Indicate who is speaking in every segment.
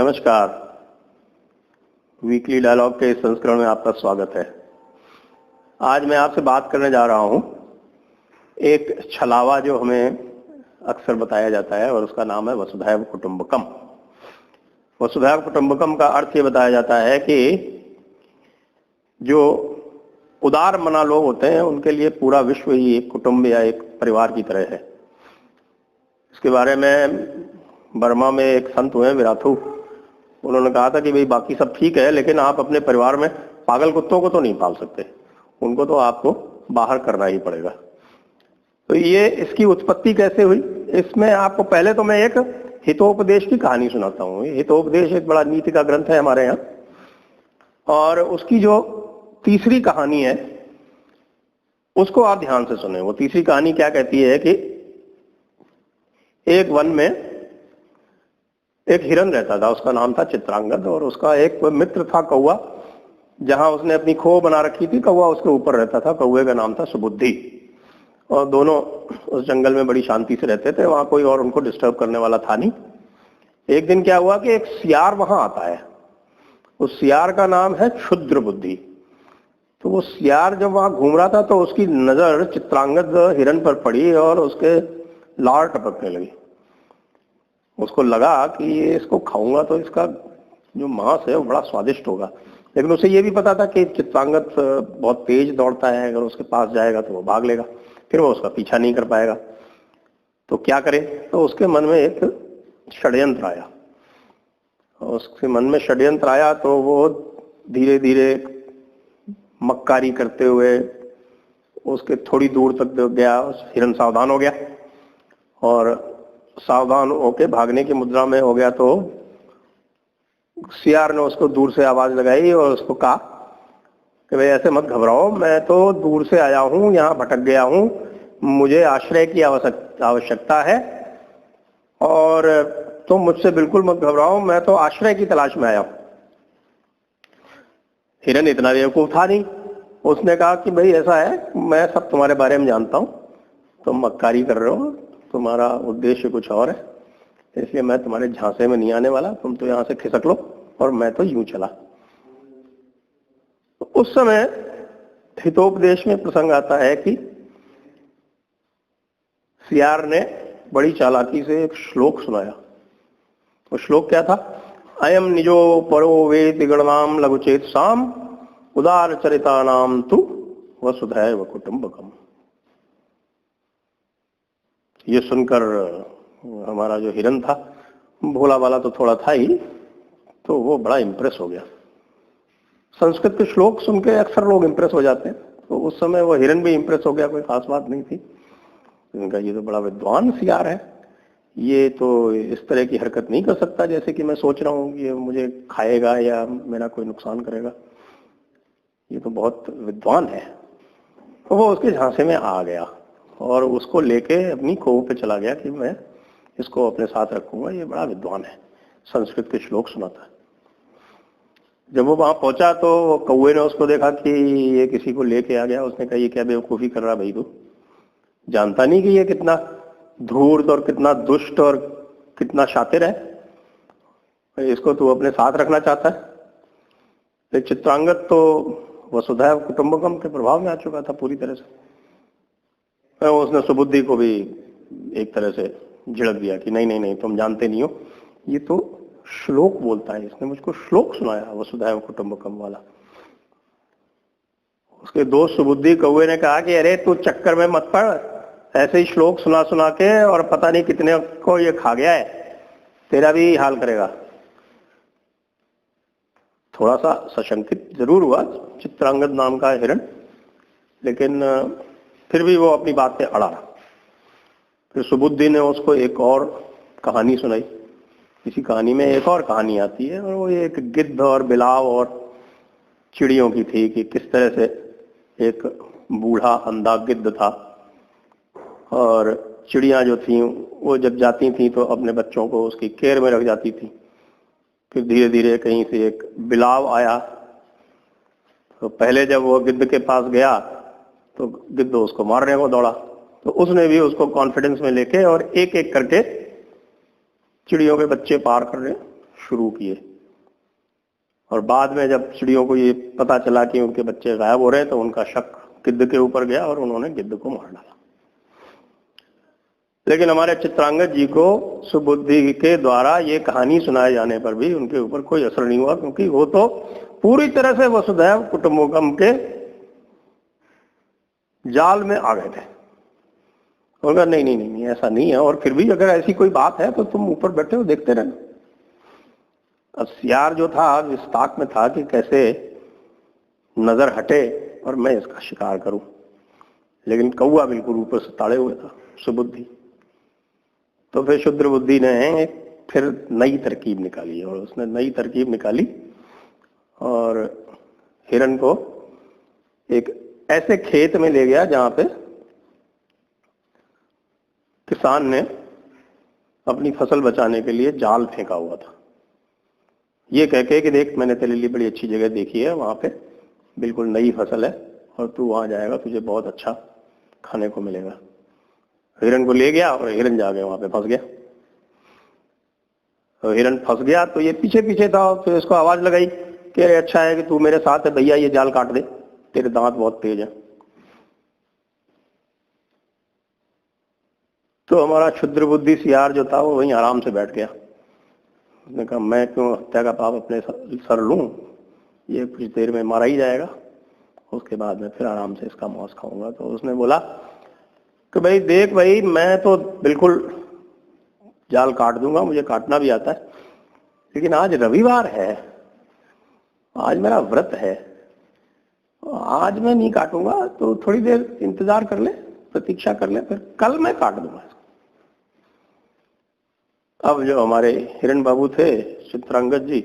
Speaker 1: नमस्कार। Weekly dialogue के इस संस्करण में आपका स्वागत है। आज मैं आपसे बात करने जा रहा हूं एक छलावा जो हमें अक्सर बताया जाता है और उसका नाम है वसुधैव कुटुंबकम। वसुधैव कुटुंबकम का अर्थ ये बताया जाता है कि जो उदार मना लोग होते हैं उनके लिए पूरा विश्व ही एक कुटुंब या एक परिवार की तरह है। इसके बारे में बर्मा में एक संत हुए विराथू, उन्होंने कहा था कि भाई बाकी सब ठीक है लेकिन आप अपने परिवार में पागल कुत्तों को तो नहीं पाल सकते, उनको तो आपको बाहर करना ही पड़ेगा। तो ये इसकी उत्पत्ति कैसे हुई, इसमें आपको पहले तो मैं एक हितोपदेश की कहानी सुनाता हूँ। हितोपदेश एक बड़ा नीति का ग्रंथ है हमारे यहाँ, और उसकी जो तीसरी कहानी है उसको आप ध्यान से सुने। वो तीसरी कहानी क्या कहती है कि एक वन में एक हिरन रहता था, उसका नाम था चित्रांगद, और उसका एक मित्र था कौवा, जहां उसने अपनी खो बना रखी थी। कौवा उसके ऊपर रहता था, कौवे का नाम था सुबुद्धि, और दोनों उस जंगल में बड़ी शांति से रहते थे। वहां कोई और उनको डिस्टर्ब करने वाला था नहीं। एक दिन क्या हुआ कि एक सियार वहां आता है। उस सियार का नाम है क्षुद्र बुद्धि। तो वो सियार जब वहां घूम रहा था तो उसकी नजर चित्रांगद हिरन पर पड़ी और उसके लार टपकने लगी। उसको लगा कि ये इसको खाऊंगा तो इसका जो मांस है वो बड़ा स्वादिष्ट होगा, लेकिन उसे ये भी पता था कि चित्रांगद बहुत तेज दौड़ता है, अगर उसके पास जाएगा तो वो भाग लेगा, फिर वो उसका पीछा नहीं कर पाएगा। तो क्या करे, तो उसके मन में एक षड्यंत्र आया। उसके मन में षड्यंत्र आया तो वो धीरे धीरे मक्कारी करते हुए उसके थोड़ी दूर तक गया। हिरन सावधान हो गया और सावधान होके भागने की मुद्रा में हो गया। तो सियार ने उसको दूर से आवाज लगाई और उसको कहा कि भाई ऐसे मत घबराओ, मैं तो दूर से आया हूं, यहाँ भटक गया हूं, मुझे आश्रय की आवश्यकता है और तुम मुझसे बिल्कुल मत घबराओ, मैं तो आश्रय की तलाश में आया हूं। हिरन इतना बेवकूफ था नहीं, उसने कहा कि भाई ऐसा है, मैं सब तुम्हारे बारे में जानता हूं, तुम मक्कारी कर रहे हो, तुम्हारा उद्देश्य कुछ और है, इसलिए मैं तुम्हारे झांसे में नहीं आने वाला, तुम तो यहां से खिसक लो, और मैं तो यूं चला। तो उस समय हितोपदेश में प्रसंग आता है कि सियार ने बड़ी चालाकी से एक श्लोक सुनाया। वो श्लोक क्या था? अयम निजो परो वेति गणनाम लघुचेत साम उदार चरिता नाम तु वसुधैव कुटुंबकम। ये सुनकर हमारा जो हिरन था, भोला वाला तो थोड़ा था ही, तो वो बड़ा इंप्रेस हो गया। संस्कृत के श्लोक सुन के अक्सर लोग इंप्रेस हो जाते हैं, तो उस समय वो हिरन भी इंप्रेस हो गया, कोई खास बात नहीं थी। उनका ये तो बड़ा विद्वान सियार है, ये तो इस तरह की हरकत नहीं कर सकता जैसे कि मैं सोच रहा हूँ कि ये मुझे खाएगा या मेरा कोई नुकसान करेगा, ये तो बहुत विद्वान है। तो वो उसके झांसे में आ गया और उसको लेके अपनी खो पे चला गया कि मैं इसको अपने साथ रखूंगा, ये बड़ा विद्वान है, संस्कृत के श्लोक सुनाता है। जब वो वहां पहुंचा तो कौवे ने उसको देखा कि ये किसी को लेके आ गया। उसने कहा ये क्या बेवकूफी कर रहा भाई, तू जानता नहीं कि ये कितना धूर्त और कितना दुष्ट और कितना शातिर है, इसको तू अपने साथ रखना चाहता है। तो चित्रांगद तो वसुधैव कुटुंबकम के प्रभाव में आ चुका था पूरी तरह से। उसने सुबुद्धि को भी एक तरह से झिड़क दिया कि नहीं नहीं नहीं, तुम जानते नहीं हो, ये तो श्लोक बोलता है, इसने मुझको श्लोक सुनाया वसुधैव कुटुंबकम वाला। उसके दोस्त सुबुद्धि कौवे ने कहा कि अरे तू चक्कर में मत पड़, ऐसे ही श्लोक सुना सुना के और पता नहीं कितने को ये खा गया है, तेरा भी हाल करेगा। थोड़ा सा सशंकित जरूर हुआ चित्रांगद नाम का हिरन, लेकिन फिर भी वो अपनी बात पे अड़ा रहा। फिर सुबुद्धि ने उसको एक और कहानी सुनाई। इसी कहानी में एक और कहानी आती है, और वो एक गिद्ध और बिलाव और चिड़ियों की थी कि किस तरह से एक बूढ़ा अंधा गिद्ध था, और चिड़ियां जो थी वो जब जाती थी तो अपने बच्चों को उसकी केयर में रख जाती थी। फिर धीरे धीरे कहीं से एक बिलाव आया, तो पहले जब वो गिद्ध के पास गया तो गिद्ध उसको मारने को दौड़ा, तो उसने भी उसको कॉन्फिडेंस में लेके और एक एक करके चिड़ियों के बच्चे पार करने शुरू किए। और बाद में जब चिड़ियों को ये पता चला कि उनके बच्चे गायब हो रहे हैं तो उनका शक गिद्ध के ऊपर गया और उन्होंने गिद्ध को मार डाला। लेकिन हमारे चित्रांगद जी को सुबुद्धि के द्वारा ये कहानी सुनाए जाने पर भी उनके ऊपर कोई असर नहीं हुआ, क्योंकि वो तो पूरी तरह से वसुधैव कुटुंबकम के जाल में आ गए थे। उनका नहीं नहीं नहीं नहीं ऐसा नहीं है, और फिर भी अगर ऐसी कोई बात है तो तुम ऊपर बैठे हो देखते रहना। अब सियार जो था इस ताक में था कि कैसे नजर हटे और मैं इसका शिकार करूं, लेकिन कौवा बिल्कुल ऊपर से ताड़े हुए था सुबुद्धि। तो फिर शुद्र बुद्धि ने फिर नई तरकीब निकाली, और उसने नई तरकीब निकाली और हिरण को एक ऐसे खेत में ले गया जहां पे किसान ने अपनी फसल बचाने के लिए जाल फेंका हुआ था, ये कह के कि देख मैंने तेरे लिए बड़ी अच्छी जगह देखी है, वहां पे बिल्कुल नई फसल है और तू वहां जाएगा तुझे बहुत अच्छा खाने को मिलेगा। हिरण को ले गया और हिरण जाके वहां पे फंस गया। तो हिरण फंस गया तो ये पीछे पीछे था, तो इसको आवाज लगाई कि अरे अच्छा है कि तू मेरे साथ है भैया, ये जाल काट दे, तेरे दांत बहुत तेज है। तो हमारा क्षुद्र बुद्धि सियार जो था वो वहीं आराम से बैठ गया। उसने कहा मैं क्यों हत्या का पाप अपने सर लूं, ये कुछ देर में मारा ही जाएगा, उसके बाद में फिर आराम से इसका मांस खाऊंगा। तो उसने बोला कि भाई देख भाई, मैं तो बिल्कुल जाल काट दूंगा, मुझे काटना भी आता है, लेकिन आज रविवार है, आज मेरा व्रत है, आज मैं नहीं काटूंगा, तो थोड़ी देर इंतजार कर ले, प्रतीक्षा कर ले, फिर कल मैं काट दूंगा। अब जो हमारे हिरण बाबू थे चित्रांगद जी,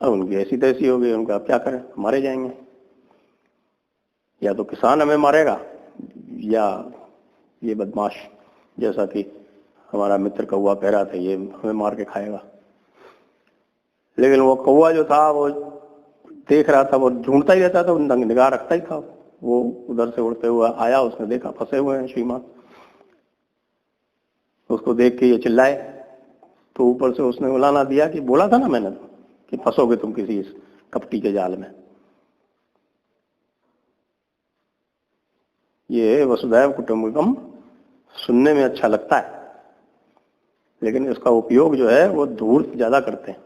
Speaker 1: अब उनकी ऐसी तैसी हो गई, उनका अब क्या करें, मारे जाएंगे, या तो किसान हमें मारेगा या ये बदमाश जैसा कि हमारा मित्र कौवा कह रहा था ये हमें मार के खाएगा। लेकिन वो कौवा जो था वो देख रहा था, वो ढूंढता ही रहता था, निगाह रखता ही था। वो उधर से उड़ते हुआ आया, उसने देखा फंसे हुए हैं श्रीमान, उसको देख के ये चिल्लाए, तो ऊपर से उसने उलाना दिया कि बोला था ना मैंने कि फंसोगे तुम किसी इस कपटी के जाल में। ये वसुधैव कुटुंबकम सुनने में अच्छा लगता है, लेकिन इसका उपयोग जो है वो धूर्त ज्यादा करते हैं।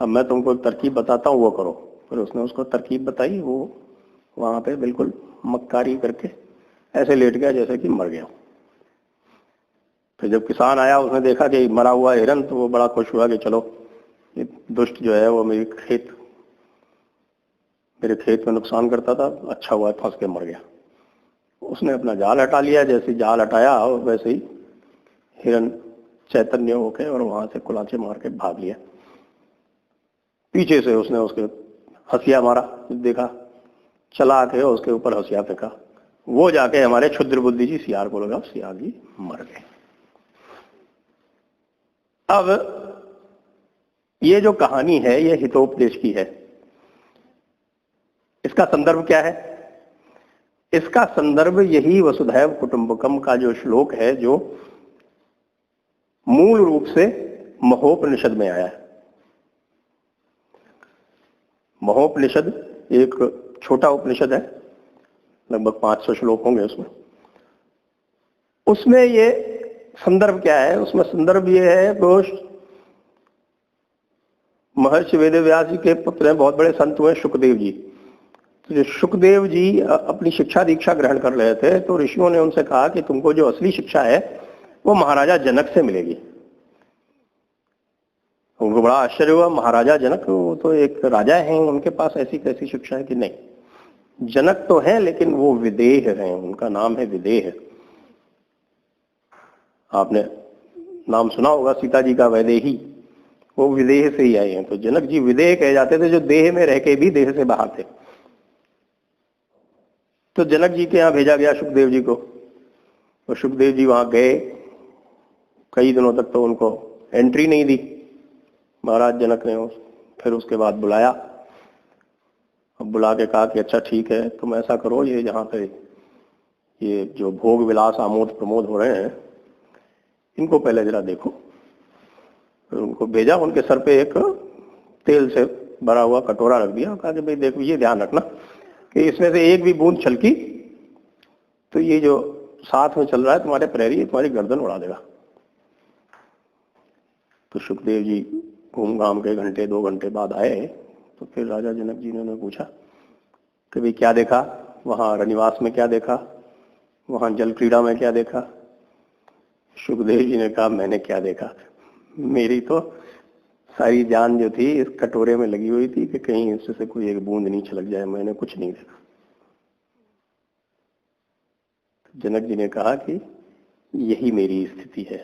Speaker 1: अब मैं तुमको एक तरकीब बताता हूँ, वो करो। फिर उसने उसको तरकीब बताई, वो वहां पे बिल्कुल मक्कारी करके ऐसे लेट गया जैसे कि मर गया। फिर जब किसान आया, उसने देखा कि मरा हुआ हिरन, तो वो बड़ा खुश हुआ कि चलो ये दुष्ट जो है वो मेरे खेत में नुकसान करता था, अच्छा हुआ फंस के मर गया। उसने अपना जाल हटा लिया, जैसे जाल हटाया वैसे ही हिरन चैतन्य होके और वहां से कुलाचे मार के भाग लिया। पीछे से उसने उसके हंसिया मारा, देखा, चला के उसके ऊपर हंसिया फेंका, वो जाके हमारे क्षुद्र बुद्धि जी सियार को लगा, सियार जी मर गए। अब ये जो कहानी है ये हितोपदेश की है। इसका संदर्भ क्या है? इसका संदर्भ यही वसुधैव कुटुंबकम का जो श्लोक है, जो मूल रूप से महोपनिषद में आया है। महोपनिषद एक छोटा उपनिषद है, लगभग 500 श्लोक होंगे उसमें। उसमें ये संदर्भ क्या है? उसमें संदर्भ ये है, घोष महर्षि वेदव्यास जी के पुत्र हैं, बहुत बड़े संत हुए शुकदेव जी। तो शुकदेव जी अपनी शिक्षा दीक्षा ग्रहण कर रहे थे, तो ऋषियों ने उनसे कहा कि तुमको जो असली शिक्षा है वो महाराजा जनक से मिलेगी। उनको बड़ा आश्चर्य हुआ, महाराजा जनक, वो तो एक राजा हैं, उनके पास ऐसी कैसी शिक्षा है? कि नहीं, जनक तो है लेकिन वो विदेह हैं, उनका नाम है विदेह। आपने नाम सुना होगा सीता जी का वैदेही, वो विदेह से ही आए हैं। तो जनक जी विदेह कहे जाते थे, जो देह में रह के भी देह से बाहर थे। तो जनक जी के यहाँ भेजा गया सुखदेव जी को, तो सुखदेव जी वहां गए, कई दिनों तक तो उनको एंट्री नहीं दी महाराज जनक ने। फिर उसके बाद बुलाया, अब बुला के कहा कि अच्छा ठीक है, तुम ऐसा करो, ये जहाँ पे ये जो भोग विलास आमोद प्रमोद हो रहे हैं, इनको पहले जरा देखो। फिर उनको भेजा, उनके सर पे एक तेल से भरा हुआ कटोरा रख दिया और कहा कि भाई देखो ये ध्यान रखना कि इसमें से एक भी बूंद छलकी तो ये जो साथ में चल रहा है तुम्हारे प्रहरी तुम्हारी गर्दन उड़ा देगा। तो सुखदेव जी घूम घाम के घंटे 2 घंटे बाद आए तो फिर राजा जनक जी ने उन्हें पूछा कि भाई क्या देखा वहां रनिवास में, क्या देखा वहां जल क्रीड़ा में, क्या देखा। सुखदेव जी ने कहा मैंने क्या देखा, मेरी तो सारी जान जो थी इस कटोरे में लगी हुई थी कि कहीं इससे कोई एक बूंद नहीं छलक जाए, मैंने कुछ नहीं देखा। जनक जी ने कहा कि यही मेरी स्थिति है,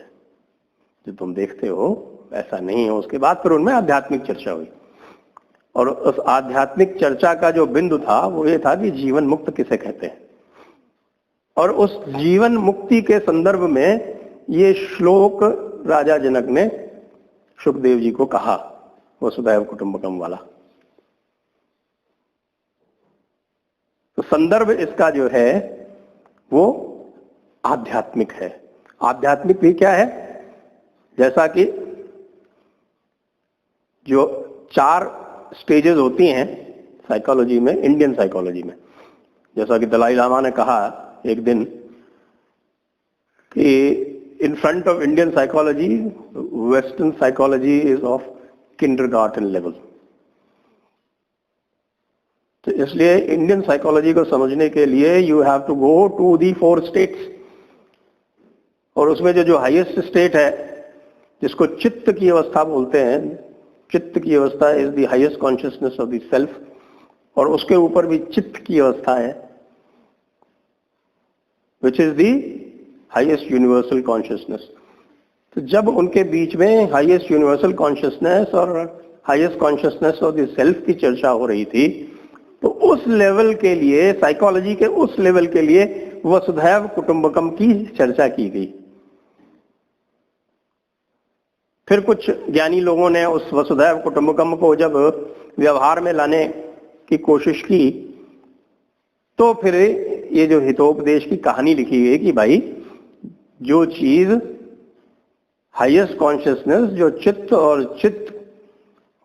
Speaker 1: जो तुम देखते हो ऐसा नहीं है। उसके बाद फिर उनमें आध्यात्मिक चर्चा हुई और उस आध्यात्मिक चर्चा का जो बिंदु था वो ये था कि जीवन मुक्त किसे कहते हैं, और उस जीवन मुक्ति के संदर्भ में ये श्लोक राजा जनक ने सुखदेव जी को कहा, वसुधैव कुटुंबकम वाला। तो संदर्भ इसका जो है वो आध्यात्मिक है। आध्यात्मिक भी क्या है, जैसा कि जो 4 स्टेजेस होती हैं साइकोलॉजी में, इंडियन साइकोलॉजी में, जैसा कि दलाई लामा ने कहा एक दिन कि in front of Indian psychology western psychology is of kindergarten level. तो इसलिए इंडियन साइकोलॉजी को समझने के लिए you have to go to the 4 states, और उसमें जो हाईएस्ट स्टेट है जिसको चित्त की अवस्था बोलते हैं, चित्त की अवस्था is the highest consciousness of the self, और उसके ऊपर भी चित्त की अवस्था है which is the highest universal consciousness. तो जब उनके बीच में हाईएस्ट यूनिवर्सल कॉन्शियसनेस और highest consciousness of the self की चर्चा हो रही थी, तो उस लेवल के लिए, साइकोलॉजी के उस लेवल के लिए वसुधैव कुटुंबकम की चर्चा की गई। फिर कुछ ज्ञानी लोगों ने उस वसुधैव कुटुंबकम को जब व्यवहार में लाने की कोशिश की तो फिर ये जो हितोपदेश की कहानी लिखी गई कि भाई जो चीज हाईएस्ट कॉन्शियसनेस, जो चित्त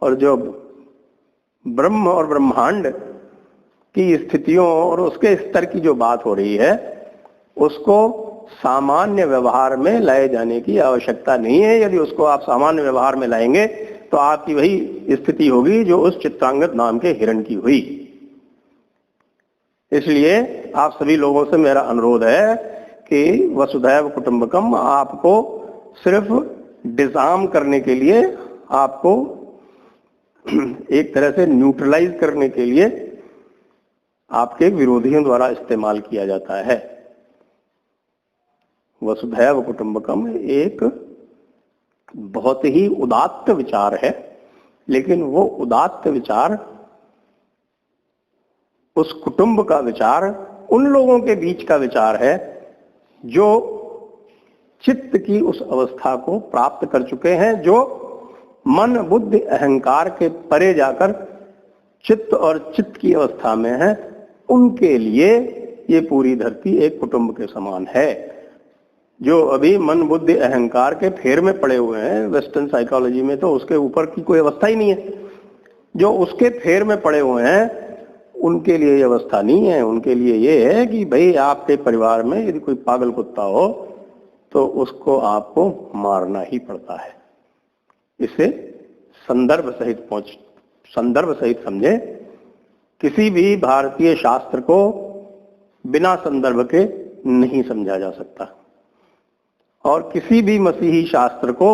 Speaker 1: और जो ब्रह्म और ब्रह्मांड की स्थितियों और उसके स्तर की जो बात हो रही है, उसको सामान्य व्यवहार में लाए जाने की आवश्यकता नहीं है। यदि उसको आप सामान्य व्यवहार में लाएंगे तो आपकी वही स्थिति होगी जो उस चित्रांगद नाम के हिरण की हुई। इसलिए आप सभी लोगों से मेरा अनुरोध है कि वसुधैव कुटुंबकम आपको सिर्फ डिजार्म करने के लिए, आपको एक तरह से न्यूट्रलाइज करने के लिए आपके विरोधियों द्वारा इस्तेमाल किया जाता है। वसुधैव कुटुंबकम एक बहुत ही उदात्त विचार है, लेकिन वो उदात्त विचार, उस कुटुंब का विचार उन लोगों के बीच का विचार है जो चित्त की उस अवस्था को प्राप्त कर चुके हैं, जो मन बुद्धि अहंकार के परे जाकर चित्त और चित्त की अवस्था में है। उनके लिए ये पूरी धरती एक कुटुंब के समान है। जो अभी मन बुद्धि अहंकार के फेर में पड़े हुए हैं वेस्टर्न साइकोलॉजी में, तो उसके ऊपर की कोई अवस्था ही नहीं है। जो उसके फेर में पड़े हुए हैं उनके लिए ये अवस्था नहीं है। उनके लिए ये है कि भाई आपके परिवार में यदि कोई पागल कुत्ता हो तो उसको आपको मारना ही पड़ता है। इसे संदर्भ सहित समझे। किसी भी भारतीय शास्त्र को बिना संदर्भ के नहीं समझा जा सकता, और किसी भी मसीही शास्त्र को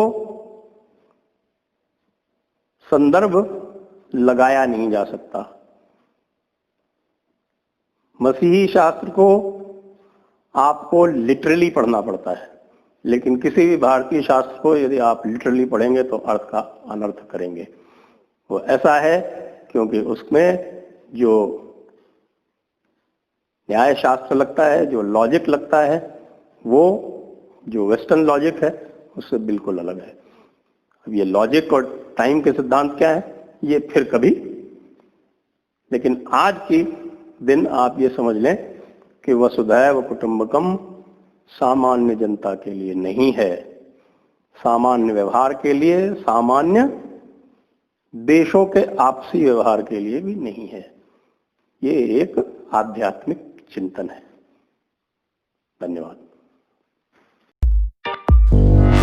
Speaker 1: संदर्भ लगाया नहीं जा सकता। मसीही शास्त्र को आपको लिटरली पढ़ना पड़ता है, लेकिन किसी भी भारतीय शास्त्र को यदि आप लिटरली पढ़ेंगे तो अर्थ का अनर्थ करेंगे। वो ऐसा है क्योंकि उसमें जो न्याय शास्त्र लगता है, जो लॉजिक लगता है, वो जो वेस्टर्न लॉजिक है उससे बिल्कुल अलग है। अब ये लॉजिक और टाइम के सिद्धांत क्या है ये फिर कभी, लेकिन आज की दिन आप ये समझ लें कि वसुधैव कुटुंबकम सामान्य जनता के लिए नहीं है। सामान्य व्यवहार के लिए, सामान्य देशों के आपसी व्यवहार के लिए भी नहीं है। ये एक आध्यात्मिक चिंतन है। धन्यवाद।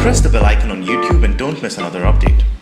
Speaker 2: Press the bell icon on YouTube and don't miss another update.